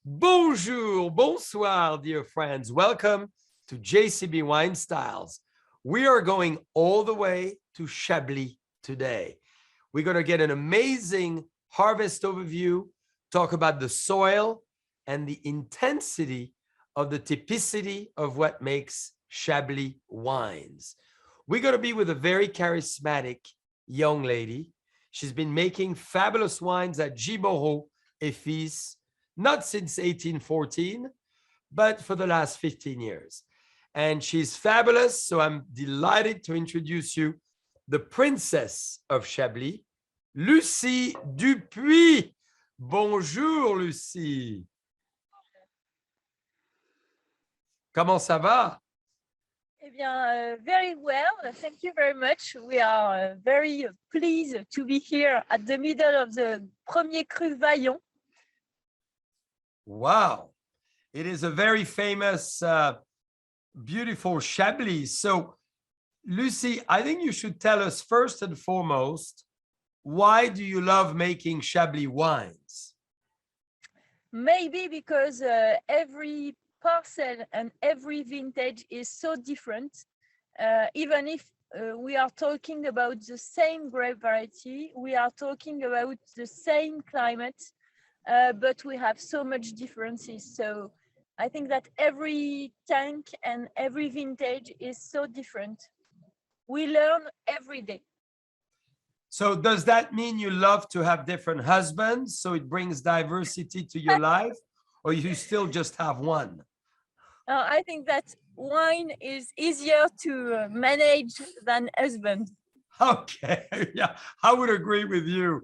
Bonjour, bonsoir, dear friends. Welcome to JCB Wine Styles. We are going all the way to Chablis today. We're going to get an amazing harvest overview, talk about the soil and the intensity of the typicity of what makes Chablis wines. We're going to be with a very charismatic young lady. She's been making fabulous wines at J Moreau Fils, not since 1814, but for the last 15 years. And she's fabulous, so I'm delighted to introduce you the princess of Chablis, Lucie Depuydt. Bonjour, Lucie. Comment ça va? Eh bien, very well. Thank you very much. We are very pleased to be here at the middle of the Premier Cru Vaillant. Wow. It is a very famous, beautiful Chablis. So, Lucie, I think you should tell us first and foremost, why do you love making Chablis wines? Maybe because every parcel and every vintage is so different. Even if we are talking about the same grape variety, we are talking about the same climate, but we have so much differences. So I think that every tank and every vintage is so different. We learn every day. So does that mean you love to have different husbands, so it brings diversity to your life, or you still just have one? I think that wine is easier to manage than husband. Okay, yeah, I would agree with you.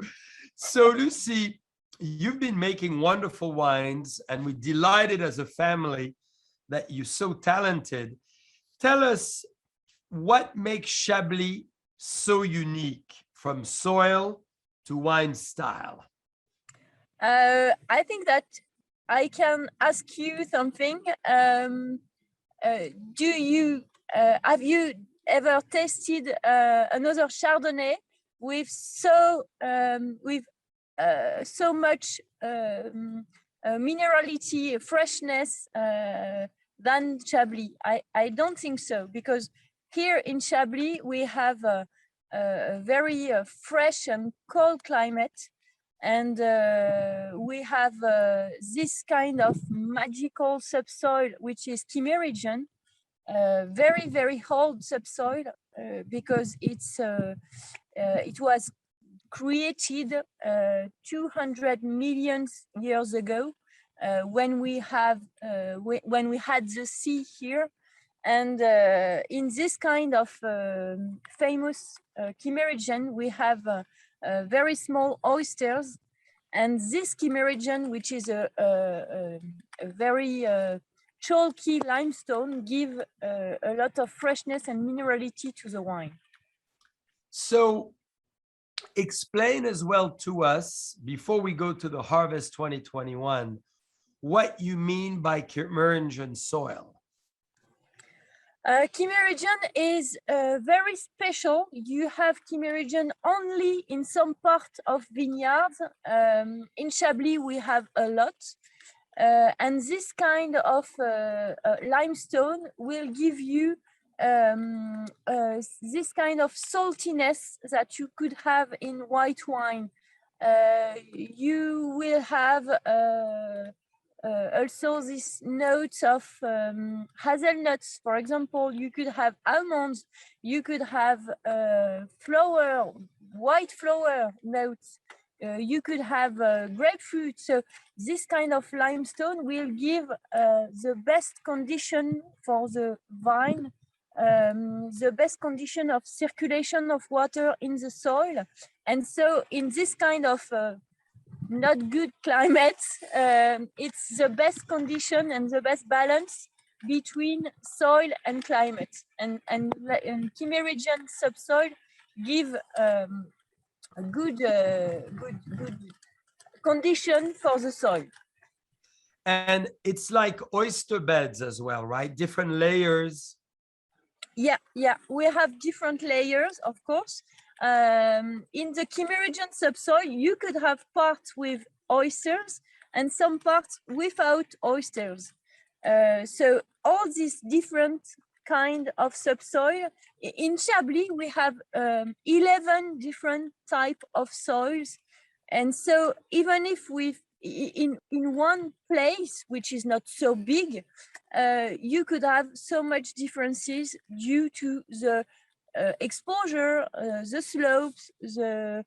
So Lucie, you've been making wonderful wines, and we're delighted as a family that you're so talented. Tell us what makes Chablis so unique, from soil to wine style. I think that I can ask you something. Do you have you ever tasted another Chardonnay with so much minerality, freshness than Chablis? I don't think so, because here in Chablis we have a very fresh and cold climate. And we have this kind of magical subsoil, which is Kimmeridgian, very, very old subsoil, because it was created 200 million years ago, when we had the sea here. And in this kind of famous Kimmeridgian, we have very small oysters, and this Kimmeridgian, which is a very chalky limestone, give a lot of freshness and minerality to the wine. So explain as well to us, before we go to the Harvest 2021, what you mean by Kimmeridgian soil. Kimmeridgian is very special. You have Kimmeridgian only in some part of vineyards. In Chablis, we have a lot. And this kind of limestone will give you this kind of saltiness that you could have in white wine. You will have also these notes of hazelnuts. For example, you could have almonds, you could have white flower notes, you could have grapefruit. So this kind of limestone will give the best condition for the vine, the best condition of circulation of water in the soil. And so in this kind of not good climate, it's the best condition and the best balance between soil and climate. And Kimmeridgian subsoil give a good condition for the soil. And it's like oyster beds as well, right? Different layers. Yeah, we have different layers, of course. In the Kimmeridgian subsoil, you could have parts with oysters, and some parts without oysters. So all these different kind of subsoil. In Chablis, we have 11 different type of soils. And so even if in one place, which is not so big, you could have so much differences due to the exposure, the slopes, the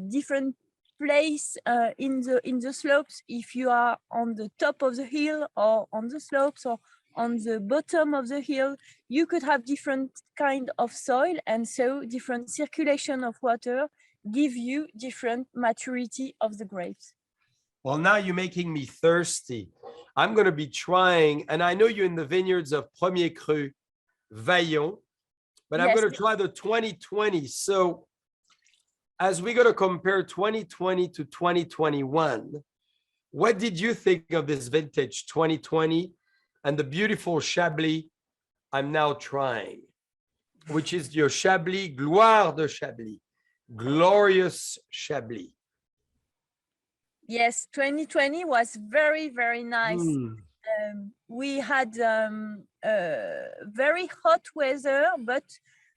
different place in the slopes, if you are on the top of the hill or on the slopes or on the bottom of the hill, you could have different kind of soil, and so different circulation of water give you different maturity of the grapes. Well, now you're making me thirsty. I'm going to be trying, and I know you're in the vineyards of Premier Cru, Vaillon, but I'm Yes. going to try the 2020. So as we're going to compare 2020 to 2021, what did you think of this vintage 2020 and the beautiful Chablis I'm now trying, which is your Chablis Gloire de Chablis, glorious Chablis? Yes, 2020 was very, very nice. We had very hot weather, but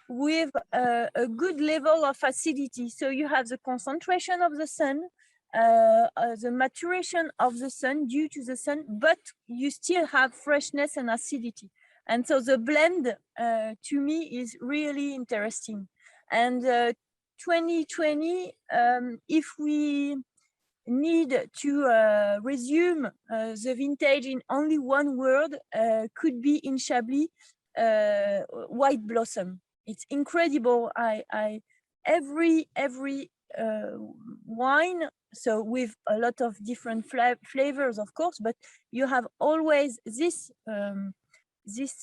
with a good level of acidity. So you have the concentration of the sun, the maturation of the sun due to the sun, but you still have freshness and acidity. And so the blend to me is really interesting. And 2020, if we need to resume the vintage in only one word, could be in Chablis, white blossom. It's incredible. Every wine, so with a lot of different flavors, of course, but you have always this this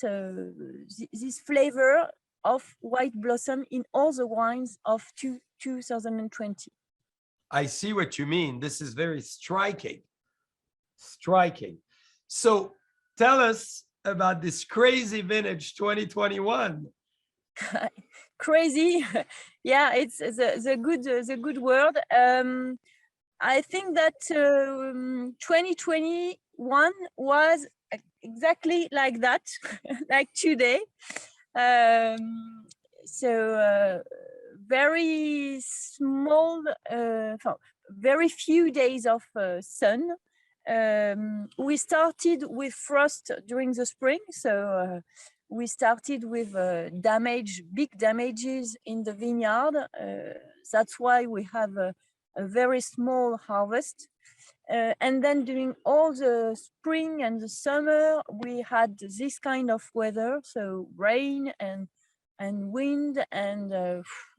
flavor of white blossom in all the wines of 2020. I see what you mean. This is very striking. Striking. So tell us about this crazy vintage 2021. Crazy. Yeah, it's the good word. I think that 2021 was exactly like that, like today. So very small, very few days of sun. We started with frost during the spring, so we started with big damages in the vineyard. That's why we have a very small harvest. And then during all the spring and the summer, we had this kind of weather, so rain and wind, and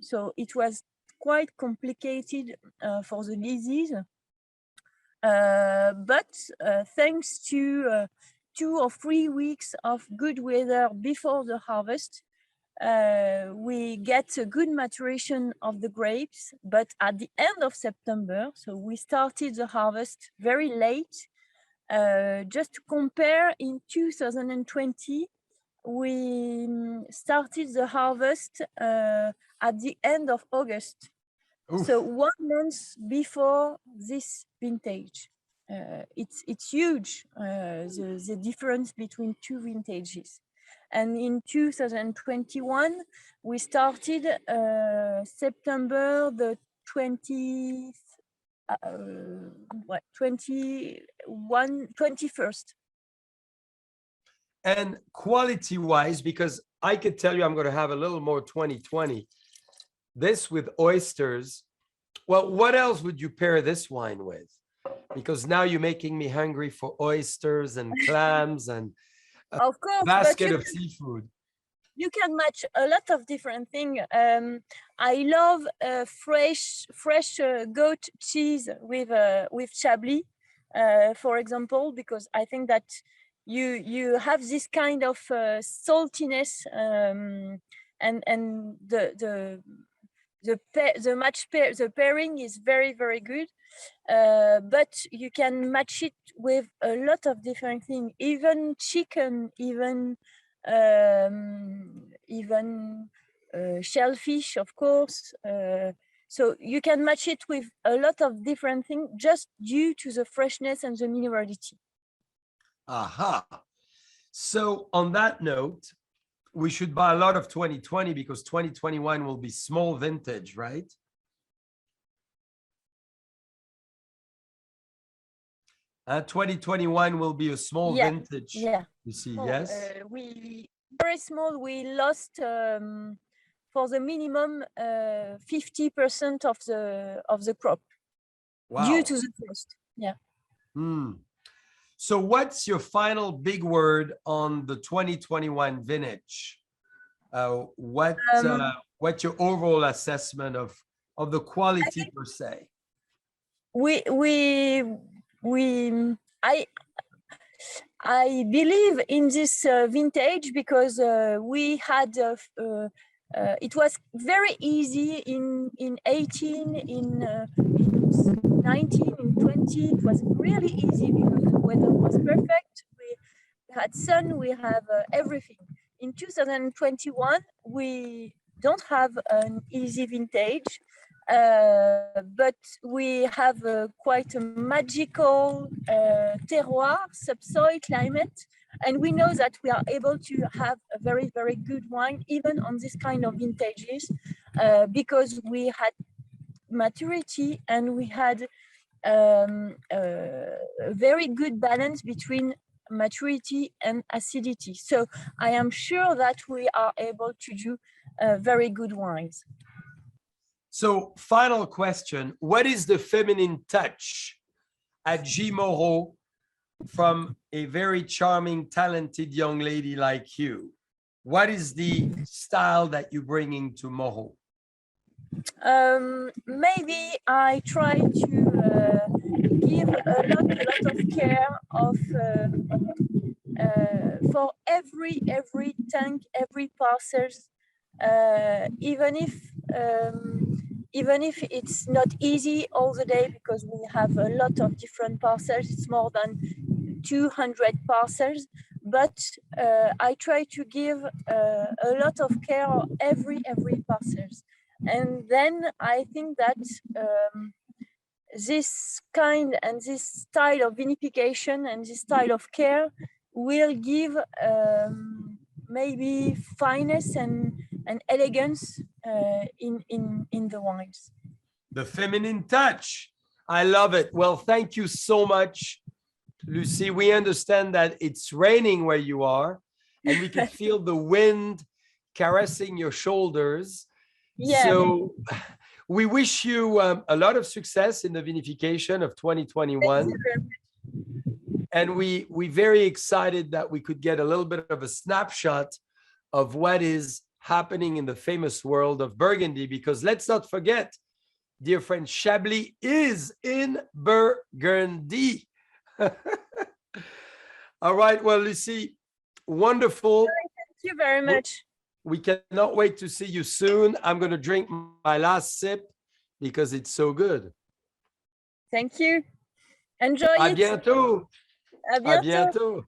so it was quite complicated for the leases. But thanks to 2 or 3 weeks of good weather before the harvest, we get a good maturation of the grapes. But at the end of September, so we started the harvest very late. Just to compare, in 2020, we started the harvest at the end of August. Oof. So 1 month before this vintage. It's huge, the difference between two vintages. And in 2021, we started September the 21st. And quality-wise, because I could tell you I'm going to have a little more 2020, this with oysters. Well, what else would you pair this wine with? Because now you're making me hungry for oysters and clams and of course, basket of seafood. You can match a lot of different things. I love fresh goat cheese with Chablis, for example, because I think that you have this kind of saltiness, and the pairing is very, very good. But you can match it with a lot of different things, even chicken, even shellfish, of course. So you can match it with a lot of different things just due to the freshness and the minerality. Aha. So on that note, we should buy a lot of 2020 because 2021 will be small vintage, right? And 2021 will be a small vintage. Yeah. You see, Oh, yes? We very small. We lost for the minimum 50% of the crop. Wow. Due to the frost. Yeah. So what's your final big word on the 2021 vintage? What's your overall assessment of the quality per se? I believe in this vintage because we had it was very easy in 18, in 19, in 20. It was really easy because the weather was perfect. We had sun, we have everything. In 2021, we don't have an easy vintage. But we have quite a magical terroir, subsoil climate, and we know that we are able to have a very, very good wine even on this kind of vintages because we had maturity and we had a very good balance between maturity and acidity. So I am sure that we are able to do very good wines. So final question, what is the feminine touch at J Moreau from a very charming, talented young lady like you? What is the style that you're bringing to Moreau? Maybe I try to give a lot of care of for every tank, every parcels, even if it's not easy all the day because we have a lot of different parcels. It's more than 200 parcels, but I try to give a lot of care of every parcels. And then I think that this kind and this style of vinification and this style of care will give maybe fineness and elegance in the wines. The feminine touch. I love it. Well, thank you so much, Lucie. We understand that it's raining where you are, and we can feel the wind caressing your shoulders. Yeah. So we wish you a lot of success in the vinification of 2021. And we're very excited that we could get a little bit of a snapshot of what is happening in the famous world of Burgundy, because let's not forget, dear friend, Chablis is in Burgundy. All right. Well, Lucie, wonderful. Thank you very much. We cannot wait to see you soon. I'm going to drink my last sip because it's so good. Thank you. Enjoy it. À bientôt. À bientôt. À bientôt.